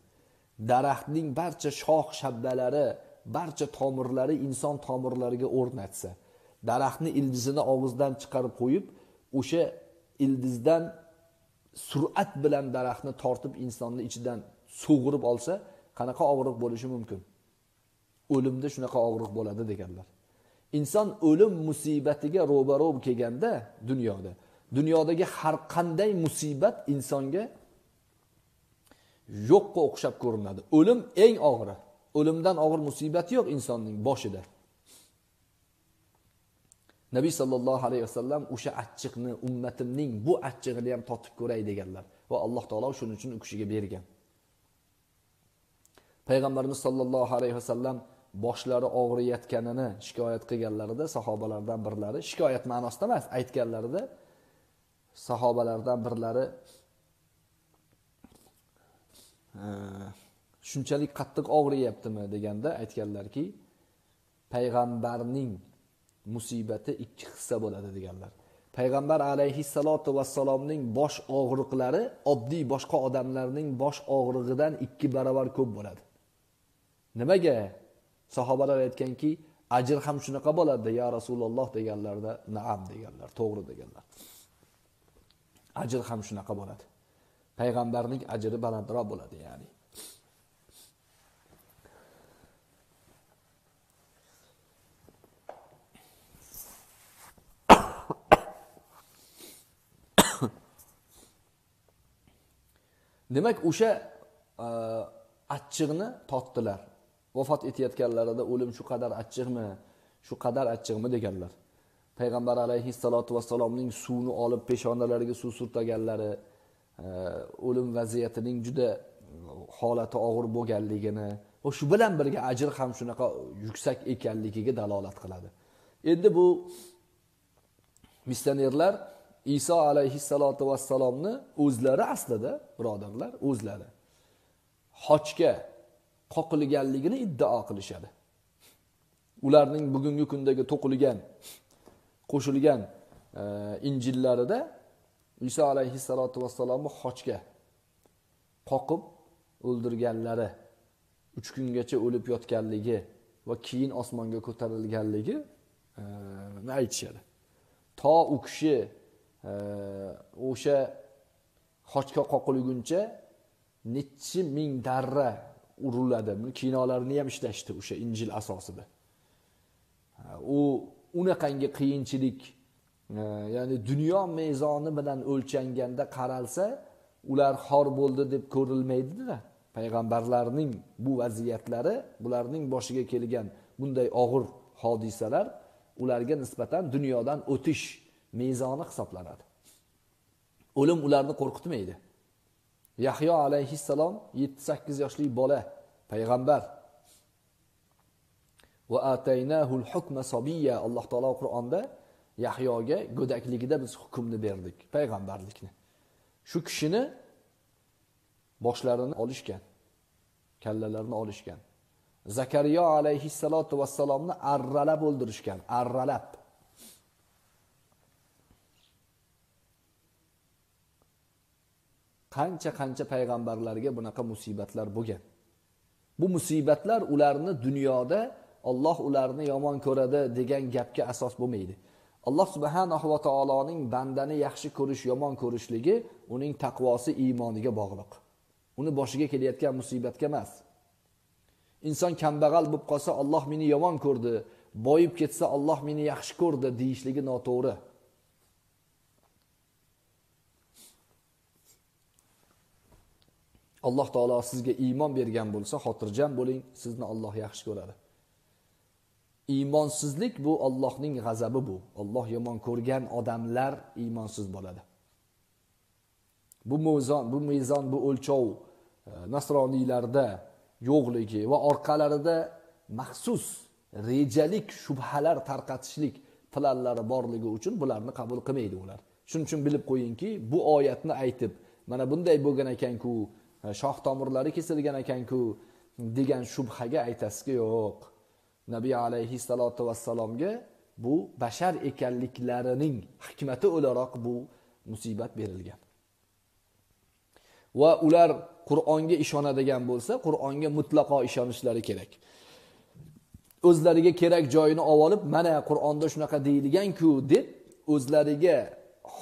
daraxtning barcha shox shabbalari, barcha tomirlari inson tomirlariga o'rnatsa, daraxtni ildizini og'izdan chiqarib qo'yib, o'sha ildizdan sur'at bilan daraxtni tortib insonni ichidan sug'urib olsa, qanaqa og'riq bo'lishi mumkin? O'limda shunaqa og'riq bo'ladi deganlar. Inson o'lim musibatiga ro'baro kelganda dunyodagi har qanday musibat insonga yo'qqa o'xshab ko'rinadi. O'lim eng og'iri. O'limdan og'ir musibat yo'q insonning boshida. Nabiy sallallohu alayhi vasallam o'sha achchiqni ummatimning bu achchig'ini ham totib ko'ray deganlar va Alloh taolo shuning uchun u kishiga bergan. Payg'ambarimiz sallallohu alayhi vasallam boshlari og'riyotganini shikoyat qilganlarida sahobalardan birlari, shikoyat ma'nosida emas, aytganlarida sahobalardan birlari shunchalik qattiq og'riyaptimi deganda aytganlarki, payg'ambarning musibati ikki hissa bo'ladi deganlar. Payg'ambar alayhissalatu vassalomning bosh og'riqlari oddiy boshqa odamlarning bosh og'rig'idan 2 barobar ko'p bo'ladi. Nimaga? Sahobalar aytganki, ajr ham shunaqa bo'ladi ya Rasululloh deganlarda, na'am deganlar, to'g'ri deganlar. Ajr ham shunaqa bo'ladi. Payg'ambarning ajri balandroq bo'ladi, ya'ni. Demak, o'sha achchiqni totdilar. Vafot etayotganlarida o'lim shu qadar achchiqmi, shu qadar achchiqmi deganlar. Payg'ambar alayhissalatu vassalomning suvni olib peshonalariga suv surtaganlari, o'lim vaziyatining juda holati og'ir bo'lganligini va shu bilan birga ajr ham shunaqa yuksak ekanligiga dalolat qiladi. Endi bu missionerlar Iso alayhissalatu vassalomni o'zlari aslida, birodarlar, o'zlari hojga qoqilganligini iddao qilishadi. Ularning bugungi kundagi to'qilgan, qo'shilgan injillarida Iso alayhissalatu vassalomni hojga qoqib o'ldirganlari, 3 kungacha o'lib yotganligi va keyin osmonga ko'tarilganligi aytishadi. To u kishi o'sha hojga qoqilguncha necha ming darra uriladi. Kinolarni ham ishlashdi o'sha injil asosida. U unaqangi qiyinchilik, ya'ni dunyo mezoni bilan o'lchanganda qaralsa, ular xor bo'ldi deb ko'rilmaydi-da. Payg'ambarlarning bu vaziyatlari, bularning boshiga kelgan bunday og'ir hodisalar ularga nisbatan dunyodan o'tish mezoni hisoblanadi. O'lim ularni qo'rqitmaydi. Yahyo alayhissalom 7-8 yoshli bola, payg'ambar. Va ataynahul hukma sabiyya. Alloh taolo Qur'onda Yahyoga go'dakligida biz hukmni berdik, payg'ambarlikni. Shu kishini boshlarini olishgan, kallalarini olishgan. Zakariya alayhissalatu vassalomni arralab o'ldirishgan, arralab. Qancha payg'ambarlarga bunaqa musibatlar bo'lgan. Bu musibatlar ularni dunyoda Alloh ularni yomon ko'radi degan gapga asos bo'lmaydi. Alloh subhanahu va taoloning bandani yaxshi ko'rish, yomon ko'rishligi uning taqvosi, iymoniga bog'liq. Uni boshiga kelayotgan musibatga emas. Inson kambag'al bo'lib qolsa, Alloh meni yomon ko'rdi, boyib ketsa Alloh meni yaxshi ko'rdi deyishligi noto'g'ri. Alloh taolo sizga iymon bergan bo'lsa, xotirjam bo'ling, sizni Alloh yaxshi ko'radi. Iymonsizlik bu Allohning g'azabi bu. Alloh yomon ko'rgan odamlar iymonsiz bo'ladi. Bu mezon, bu o'lchov nasroniylarda yo'qligi va orqalarida maxsus rejalik shubhalar tarqatishlik planlari borligi uchun bularni qabul qilmaydi ular. Shuning uchun bilib qo'yingki, bu oyatni aytib, mana bunday bo'lgan ekan-ku, shoh tomirlari kesilgan ekan-ku degan shubhaga aytasizki yo'q. Nabiy alayhissalatu vassalomga bu bashar ekanliklarining hikmati o'laroq bu musibat berilgan. Va ular Qur'onga ishonadigan bo'lsa, Qur'onga mutlaqo ishonishlari kerak. O'zlariga kerak joyini olib, mana Qur'onda shunaqa deyilgan-ku deb o'zlariga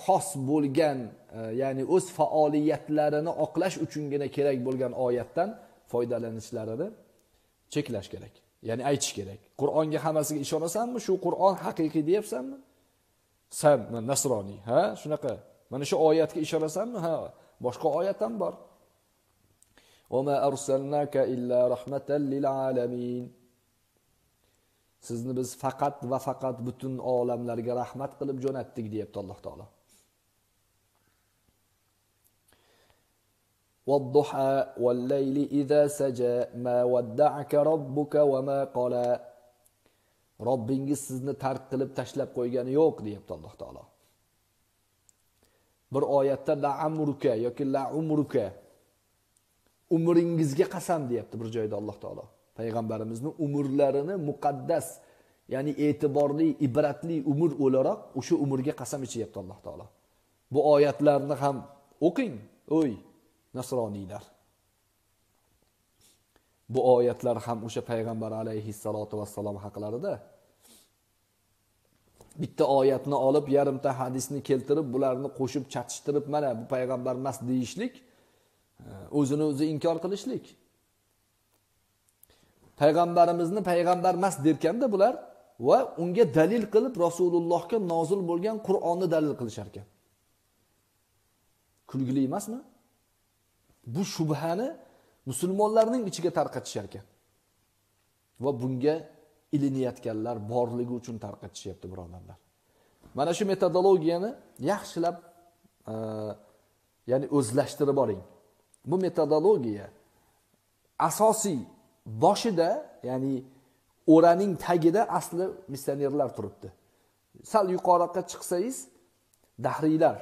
xos bo'lgan, ya'ni o'z faoliyatlarini oqlash uchungina kerak bo'lgan oyatdan foydalanishlarini cheklash kerak. Ya'ni aytish kerak. Qur'onga hammasiga ishonasanmi? Shu Qur'on haqiqiy deyapsanmi? Sen nasroniy, ha? Shunaqa. Mana shu oyatga ishonasanmi? Ha, boshqa oyat ham bor. "Va ma arsalnaka illa rahmatan lil alamin." Sizni biz faqat va faqat butun olamlarga rahmat qilib jo'natdik, deyapti Alloh taolo. Wadduha wal-layli idza saja ma wadda'aka robbuka wa ma qala. Robbingiz sizni tark qilib tashlab qo'ygani yo'q, deyapti Alloh taolo. Bir oyatda la'amruka yoki la'umruka, umringizga qasam deyapti bir joyda Alloh taolo. Payg'ambarimizning umrlarini muqaddas, ya'ni e'tiborli, ibratli umr o'laroq o'sha umrga qasam ichyapti Alloh taolo. Bu oyatlarni ham o'qing, o'y nasroniylar. Bu oyatlar ham o'sha payg'ambar alayhissalotu vassalom haqlarida. Bitta oyatni olib, yarimta hadisni keltirib, bularni qo'shib chatishtirib, mana bu payg'ambar emas deyishlik, o'zini o'zi inkor qilishlik. Payg'ambarimizni payg'ambar emas derkanda bular va unga dalil qilib Rasulullohga nozil bo'lgan Qur'onni dalil qilishar ekan. Kulgili emasmi? Bu shubhani musulmonlarning ichiga tarqatishar ekan. Va bunga ilinayotganlar borligi uchun tarqatishyapti, birodarlar. Mana shu metodologiyani yaxshilab ya'ni o'zlashtirib oling. Bu metodologiya asosiy boshida, ya'ni o'raning tagida asli missionerlar turibdi. Sal yuqoriga chiqsangiz, dahriylar,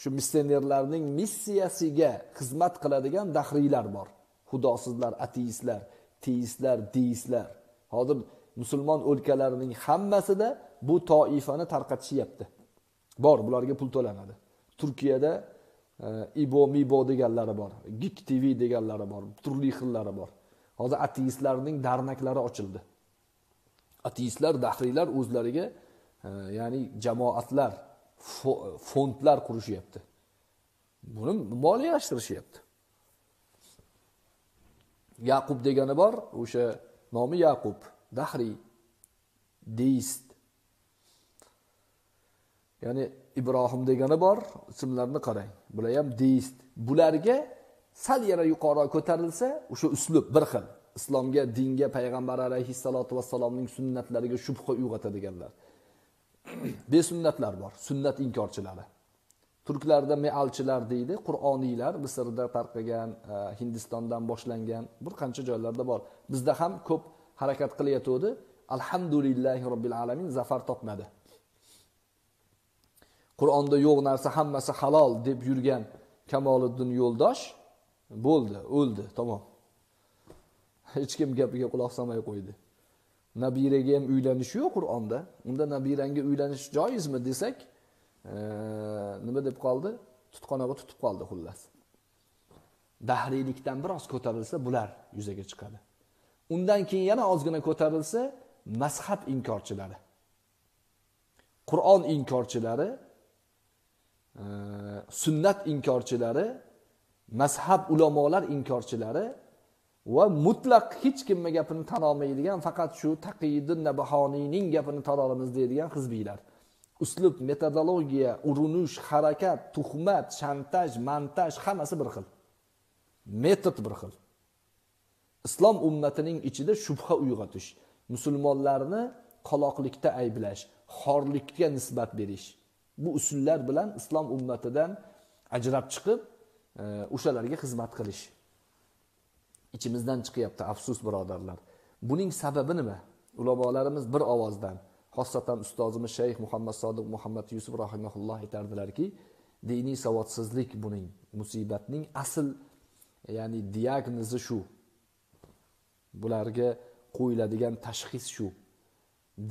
shu missionerlarning missiyasiga xizmat qiladigan dahriylar bor. Xudosizlar, ateistlar, teistlar, deistlar. Hozir musulmon o'lkalarining hammasida bu toifani tarqatishyapti. Bor, bularga pul to'lanadi. Turkiyada Mibo deganlari bor, Gik TV deganlari bor, turli xillari bor. Hozir ateistlarning darnaklari ochildi. Ateistlar, dahriylar o'zlariga ya'ni jamoatlar, fondlar qurishyapti. Buni moliyalashtirishyapti. Yaqub degani bor, o'sha nomi Yaqub, dahriy, deist. Ya'ni Ibrohim degani bor, ismlarini qarang. Bular ham deist. Bularga sal yana yuqori ko'tarilsa, o'sha uslub bir xil. Islomga, dinga, payg'ambar alayhissalotu vassalomning sunnatlariga shubha uyg'otadiganlar. Besunnatlar bor, sunnat inkorchilari. Turklarda me'alchilar deydi, Qur'oniylar, Misrda tarqagan, Hindistondan boshlangan bir qancha joylarda bor. Bizda ham ko'p harakat qilayotdi. Alhamdulillahi robbil alamin zafar topmadi. Qur'onda yo'q narsa hammasi halol deb yurgan Kamoliddin Yo'ldosh bo'ldi, o'ldi, tamom. Hech kim gapiga quloq solmay qo'ydi. Nabiraga ham uylanish yo'q Qur'onda. Unda nabiranga uylanish joizmi desak, nima deb qoldi? Tutqonaga tutib qoldi xullas. Dahriylikdan biroz ko'tarilsa bular yuzaga chiqadi. Undan keyin yana ozgina ko'tarilsa mazhab inkorchilari, Qur'on inkorchilari, sunnat inkorchilari, mazhab ulamolar inkorchilari va mutlaq hech kimga gapini tan olmaydigan, faqat shu Taqiyyuddin Nabahoniyning gapini tan olamiz deydigan hizbiylar. Uslub, metodologiya, urinish, harakat, tuhmat, shantaj, montaj hammasi bir xil. Metod bir xil. Islom ummatining ichida shubha uyg'otish, musulmonlarni qoloqlikda ayblash, xorlikka nisbat berish. Bu usullar bilan islom ummatidan ajrab chiqib, o'shalarga xizmat qilish ichimizdan chiqyapti, afsus birodarlar. Buning sababi nima? Ulamolarimiz bir ovozdan, xossatan ustozimiz Shayx Muhammad Sodiq Muhammad Yusuf rahimahulloh aytardilarki, diniy savodsizlik buning musibatning asl, ya'ni diagnozi shu. Bularga qo'yiladigan tashxis shu.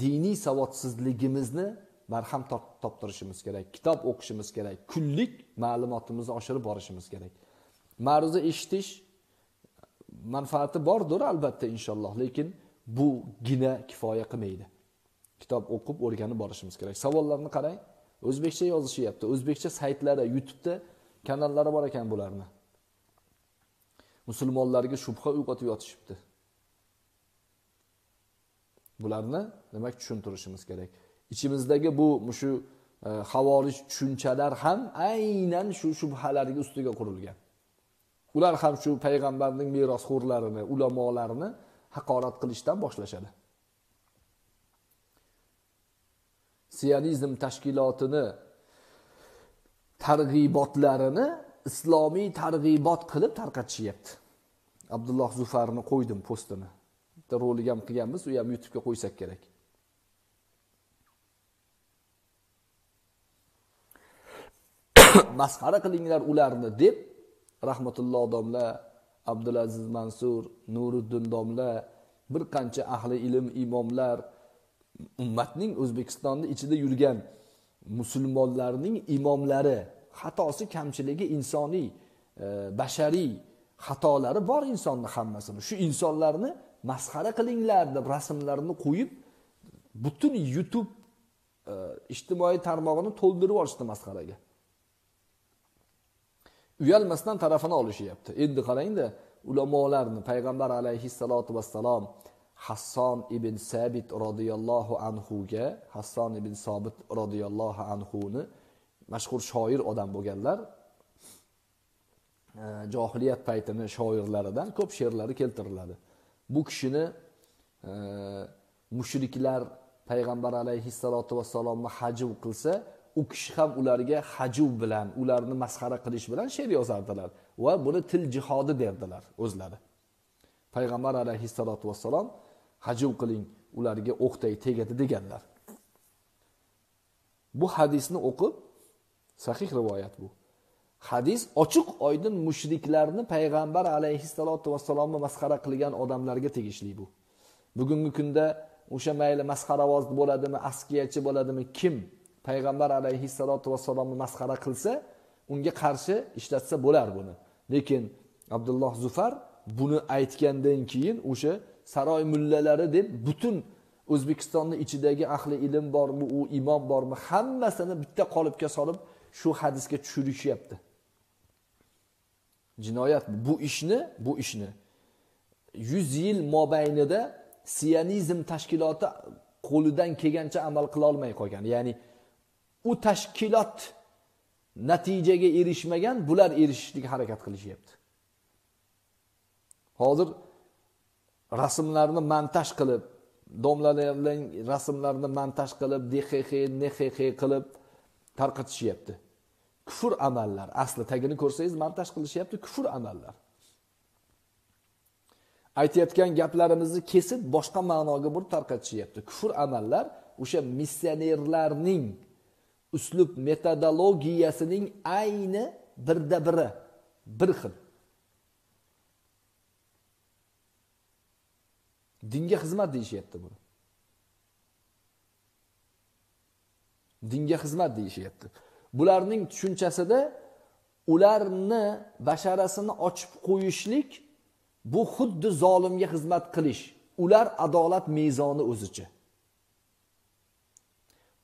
Diniy savodsizligimizni barham toptirishimiz kerak, kitob o'qishimiz kerak, kunlik ma'lumotimizni oshirib borishimiz kerak. Ma'ruza eshitish manfaati bordir albatta inshaalloh, lekin bu gina kifoya qilmaydi. Kitob o'qib o'rganib borishimiz kerak. Savollarni qarang, o'zbekcha yozishyapti. O'zbekcha saytlari, YouTube'da kanallari bor ekan bularni. Musulmonlarga shubha uyg'otib yotishibdi. Bularni demak tushuntirishimiz kerak. İçimizdagi bu shu havorij tushunchalar ham aynan shu shubhalarga ustiga qurilgan. Ular ham shu payg'ambarning merosxo'rlarini, ulamolarini haqorat qilishdan boshlashadi. Sionizm tashkilotini targ'ibotlarini islomiy targ'ibot qilib tarqatishyapti. Abdulloh Zufarni qo'ydim postini. Bitta rolik ham qilganmiz, u ham YouTube'ga qo'ysak kerak. Masxara qilinglar ularni deb rahmatulloh domla, Abdulaziz Mansur, Nuriddin domla, bir qancha ahli ilm imomlar, ummatning O'zbekistonning ichida yurgan musulmonlarning imomlari, xatosi, kamchiligi, insoniy, bashariy xatolari bor insonning hammasini. Shu insonlarni masxara qilinglar deb rasmlarini qo'yib, butun YouTube ijtimoiy tarmog'ini to'ldirib olishdi masxaraga. Uyalmasdan tarafini olishyapti. Endi qarang-da, ulamolarni payg'ambar alayhissalotu vassalom Hasson ibn Sabit radhiyallohu anhuga, Hasson ibn Sabit radhiyallohu anhuni mashhur shoir odam bo'lganlar. Johiliyat paytini shoirlaridan ko'p she'rlari keltiriladi. Bu kishini mushriklar payg'ambar alayhissalotu vassalomni hajuv qilsa, u kishi ham ularga hajuv bilan, ularni masxara qilish bilan she'r yozardilar va buni til jihodi derdilar o'zlari. Payg'ambar alayhissalotu vassalom hajuv qiling, ularga o'qday tegadi deganlar. Bu hadisni o'qib, sahih rivoyat bu. Hadis ochiq oydin mushriklarni payg'ambar alayhissalotu vassalomni masxara qilgan odamlarga tegishli bu. Bugungi kunda o'sha mayli masxaravoz bo'ladimi, askiyachi bo'ladimi, kim payg'ambar alayhissalotu vassalomni masxara qilsa, unga qarshi ishlatsa bo'lar buni. Lekin Abdulloh Zufar buni aytgandan keyin o'sha saroy mullalari deb butun O'zbekistonning ichidagi ahli ilm bormi, u imom bormi, hammasini bitta qolipga solib shu hadisga tushirishyapti. Jinoyat bu ishni 100 yil mobaynida Sionizm tashkiloti qo'lidan kelgancha amal qila olmay qolgan. Ya'ni u tashkilot natijaga erishmagan, bular erishishga harakat qilishyapti. Hozir rasmlarni montaj qilib, domlalarning rasmlarini montaj qilib, DXX, NXX qilib tarqatishyapti. Kufr amallar, asli tagini ko'rsangiz montaj qilishyapti, kufr amallar. Aytayotgan gaplarimizni kesib boshqa ma'noga burib tarqatishyapti. Kufr amallar o'sha missionerlarning uslub metodologiyasining ayni birda biri, bir xil. Dinga xizmat deyishyapti buni. Dinga xizmat deyishyapti. Bularning tushunchasida ularni basharasini ochib qo'yishlik bu xuddi zolimga xizmat qilish. Ular adolat mezoni o'zicha.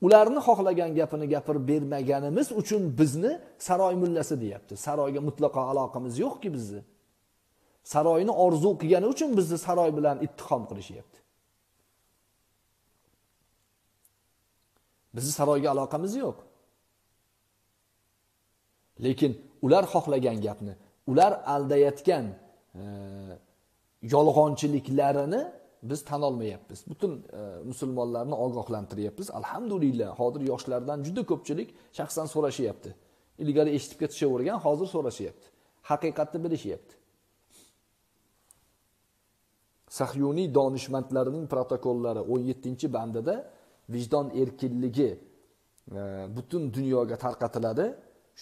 Ularni xohlagan gapini gapirib bermaganimiz uchun bizni saroy mullasi deyapti. Saroyga mutlaqo aloqamiz yo'q-ki bizni. Saroyni orzu qilgani uchun bizni saroy bilan ittihom qilishyapti. Bizni saroyga aloqamiz yo'q. Lekin ular xohlagan gapni, ular aldayotgan yolg'onchiliklarini biz tan olmayapmiz. Butun musulmonlarni ogohlantiryapmiz. Alhamdulillah, hozir yoshlardan juda ko'pchilik shaxsan so'rashyapti. Ilgari eshitib ketishavergan, hozir so'rashyapti. Haqiqatni bilishyapti. Sahyuniy donishmandlarining protokollari 17-bandida vijdon erkinligi butun dunyoga tarqatiladi.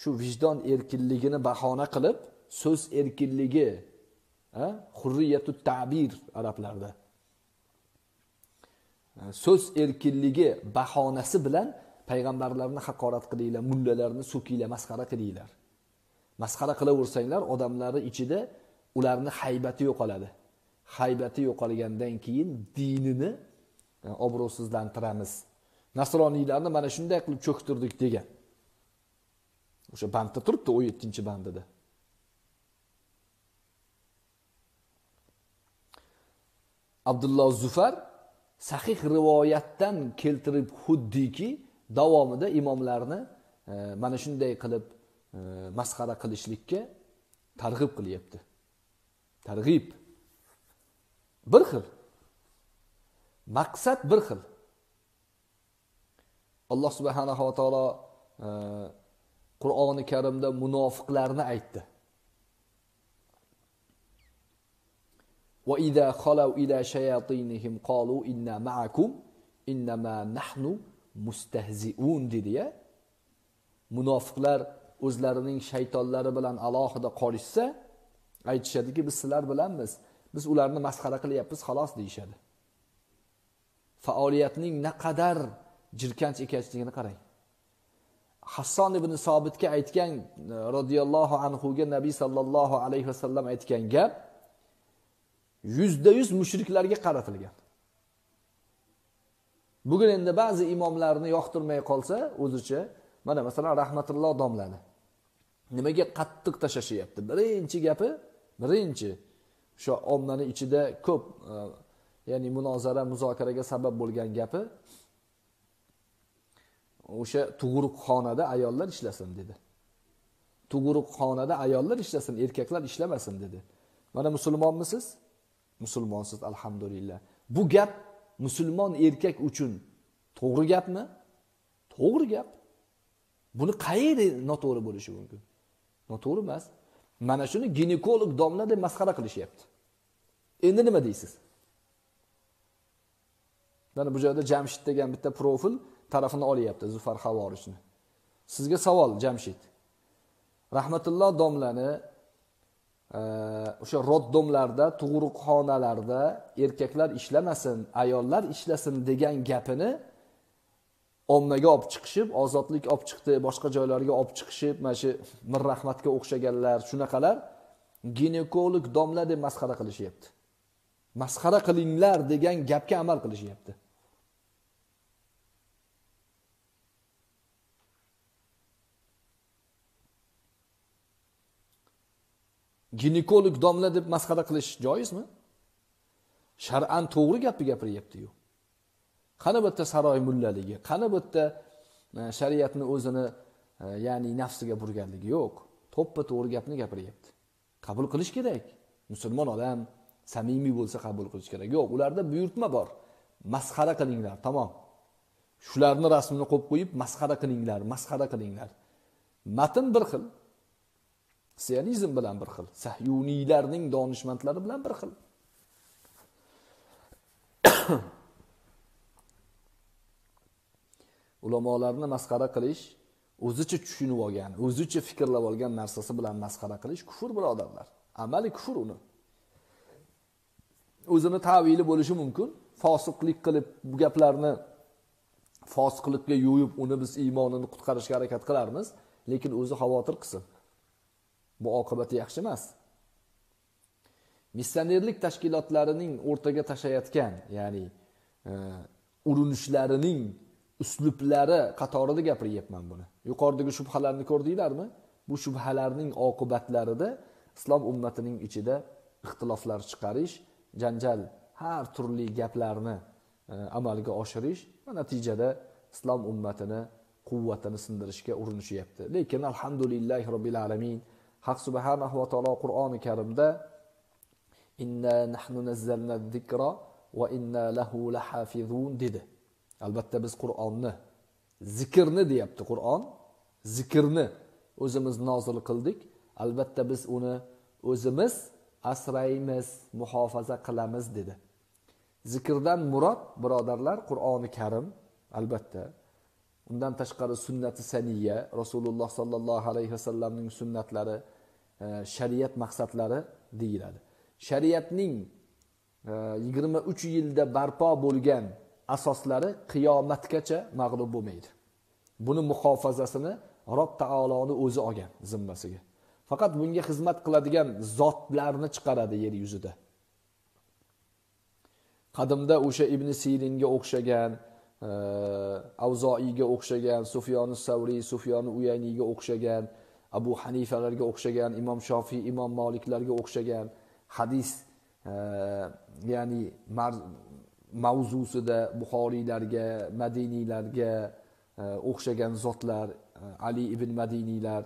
Shu vijdon erkinligini bahona qilib, so'z erkinligi, hurriyatut ta'bir arablarda. So'z erkinligi bahonasi bilan payg'ambarlarni haqorat qilinglar, mullalarni so'kinglar, masxara qilinglar. Masxara qilaversanglar, odamlari ichida ularni haybati yo'qoladi. Haybati yo'qolgandan keyin dinini obro'sizlantiramiz. Nasroniylarni mana shunday qilib cho'ktirdik degan. O'sha bandda turibdi 17-bandida. Abdulloh Zufar sahih rivoyatdan keltirib xuddiki davomida imomlarni mana shunday qilib masxara qilishlikka targ'ib qilyapti. Targ'ib bir xil. Maqsad bir xil. Alloh subhanahu va taolo Qur'oni Karimda munofiqlarni aytdi. Va idza khalaw ila shayatinihim qalu inna ma'akum innama nahnu mustahzi'un dediya. Munofiqlar o'zlarining shaytonlari bilan alohida qolishsa, aytishadiki, biz sizlar bilanmiz. Biz ularni masxara qilyapmiz, xolos deyshadi. Faoliyatning naqadar jirkanch ekanligini qarang. Hasson ibn Sobitga aytgan radhiyallohu anhuga Nabiy sallallohu alayhi vasallam aytgan gap 100% mushriklarga qaratilgan. Bugun endi ba'zi imomlarni yoqtirmay qolsa, o'zicha, mana masalan rahmatulloh domlani nimaga qattiq tashashyapti? Birinchi gapi, o'sha ommaning ichida ko'p, ya'ni munozara, muzokaraga sabab bo'lgan gapi o'sha tug'uruqxonada ayollar ishlasin dedi. Tug'uruqxonada ayollar ishlasin, erkaklar ishlamasin dedi. Mana musulmonmisiz? Musulmonsiz, alhamdulillah. Bu gap musulmon erkak uchun to'g'ri gapmi? To'g'ri gap. Buni qayerda noto'g'ri bo'lishi mumkin? Noto'g'ri emas. Mana shuni ginekolog domla deb masxara qilishyapti. Endi nima deysiz? Mana bu joyda Jamshid degan bitta profil tarafini olyapti, Zufar Havorichni. Sizga savol, Jamshid. Rahmatulloh domlani o'sha roddomlarda, tug'uruqxonalarda erkaklar ishlamasin, ayollar ishlasin degan gapini ommaga olib chiqishib, ozodlik olib chiqdi, boshqa joylarga olib chiqishib, mana shu Mir Rahmatga o'xshaganlar, shunaqalar ginekolog domla deb masxara qilishyapti. Masxara qilinglar degan gapga amal qilishyapti. Ginekolog domla deb masxara qilish joizmi? Shar'an to'g'ri gapni gapiryapti-yu. Qani bitta saroy mullaligi, qani bitta shariatni o'zini, ya'ni nafsiga burganligi yo'q. To'ppa to'g'ri gapni gapiryapti. Qabul qilish kerak. Musulmon odam samimiy bo'lsa qabul qilish kerak. Yo'q, ularda buyurtma bor. Masxara qilinglar, tamom. Shularni rasmini qo'yib qo'yib masxara qilinglar. Matn bir xil. Sionizm bilan bir xil, sahyuniylarning donishmandlari bilan bir xil. Ulamolarni masxara qilish, o'zicha tushunib olgan, o'zicha fikrlab olgan narsasi bilan masxara qilish kufr, birodarlar. Amali kufr uni. O'zini ta'vili bo'lishi mumkin. Fosiqlik qilib bu gaplarni fosiqlikka yo'yib, uni biz iymonini qutqarishga harakat qilarmiz, lekin o'zi xavotir qilsin. Bu oqibati yaxshi emas. Missionerlik tashkilotlarining o'rtaga tashayotgan, ya'ni urinishlarining uslublari qatorida gapiryapman buni. Yuqoridagi shubhalarni ko'rdinglarmi? Bu shubhalarning oqibatlarida islom ummatining ichida ixtiloflar chiqarish, janjal, har turli gaplarni amalga oshirish va natijada islom ummatini quvvatini sindirishga urinishyapti. Lekin alhamdulillahi robbil alamin, Haq subhanahu va taolo Qur'oni Karimda inna nahnu nazzalna zikra va inna lahu lahafizun dedi. Albatta biz Qur'onni, zikrni deyapti Qur'on, zikrni o'zimiz nozil qildik. Albatta biz uni o'zimiz asraymiz, muhofaza qilamiz dedi. Zikrdan murod, birodarlar, Qur'oni Karim, albatta. Undan tashqari sunnati saniyya, Rasululloh sallallohu alayhi vasallamning sunnatlari, shariat maqsadlari deyiladi. Shariatning 23 yilda barpo bo'lgan asoslari qiyomatgacha mag'lub bo'lmaydi. Buni muhofazasini Robb taoloning o'zi olgan zimmasiga. Faqat bunga xizmat qiladigan zotlarni chiqaradi yer yuzida. Qadimda o'sha Ibn Siringa o'xshagan, Avzoiyga o'xshagan, Sufyon Savriy, Sufyon Uyayniyga o'xshagan, Abu Hanifalarga o'xshagan, Imom Shofiy, Imom Maliklarga o'xshagan hadis, ya'ni mavzusida Buxoriylarga, Madiniylarga o'xshagan zotlar, Ali ibn Madiniylar,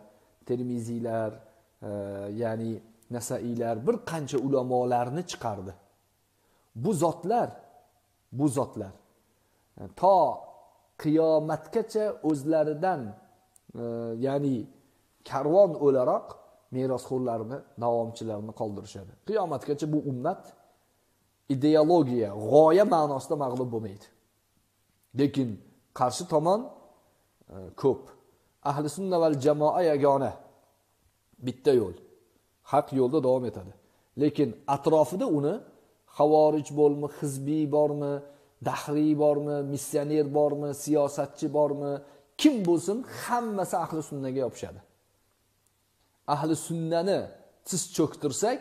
Termiziylar, ya'ni Nasaiylar bir qancha ulamolarni chiqardi. Bu zotlar to qiyomatgacha o'zlaridan ya'ni karvon o'laroq merosxo'rlarni, davomchilarni qoldirishadi. Qiyomatgacha bu ummat ideologiya, g'oya ma'nosida mag'lub bo'lmaydi. Lekin qarshi tomon ko'p. Ahli sunna val jamoa yagona. Bitta yo'l. Haq yo'lda davom etadi. Lekin atrofida uni xavorij bo'lmi, hizbiy bormi, dahriy bormi, missioner bormi, siyosatchi bormi, kim bo'lsin, hammasi ahli sunnaga yopishadi. Ahli sunnani tiz cho'ktirsak,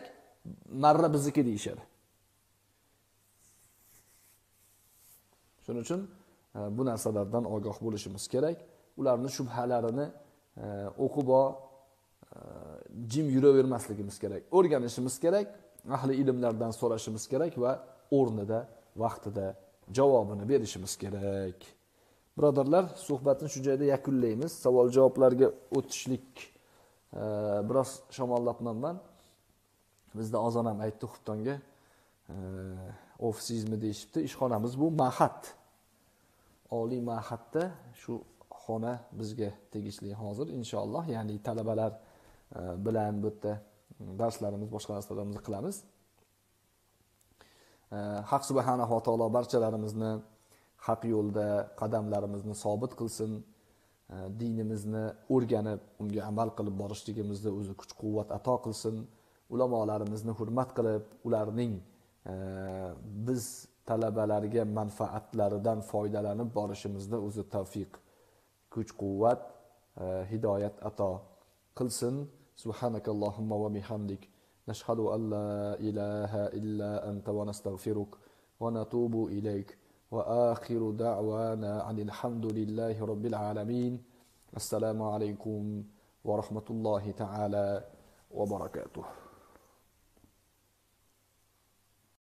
marra bizniki deyishadi. Shuning uchun bu narsalardan ogoh bo'lishimiz kerak. Ularning shubhalarini o'qib jim yuravermasligimiz kerak. O'rganishimiz kerak, ahli ilmlardan so'rashimiz kerak va o'rnida, vaqtida javobini berishimiz kerak. Birodarlar, suhbatni shu joyda yakunlaymiz. Savol-javoblarga o'tishlik biroz shamollabman. Bizda ozon ham aytdi xuftonga. Ofisizmi deyishibdi. Ishxonamiz bu Mahad. Oliy Mahadda shu xona bizga tegishli hozir inshaalloh, ya'ni talabalar bilan bu yerda darslarimiz, boshqa narsalarimizni qilamiz. Haq subhanahu va taolo barchalarimizni haq yo'lda qadamlarimizni sobit qilsin. Dinimizni o'rganib, unga amal qilib borishligimizda o'zi kuch-quvvat ato qilsin. Ulamolarimizni hurmat qilib, ularning biz talabalarga manfaatlaridan foydalanib borishimizda o'zi tavfiq, kuch-quvvat, hidoyat ato qilsin. Subhanakallohumma va bihamdik nashhadu an la ilaha illa anta va nastaghfiruk va natubu ilayk. وآخر دعوانا عن الحمد لله رب العالمين. السلام عليكم ورحمة الله تعالى وبركاته.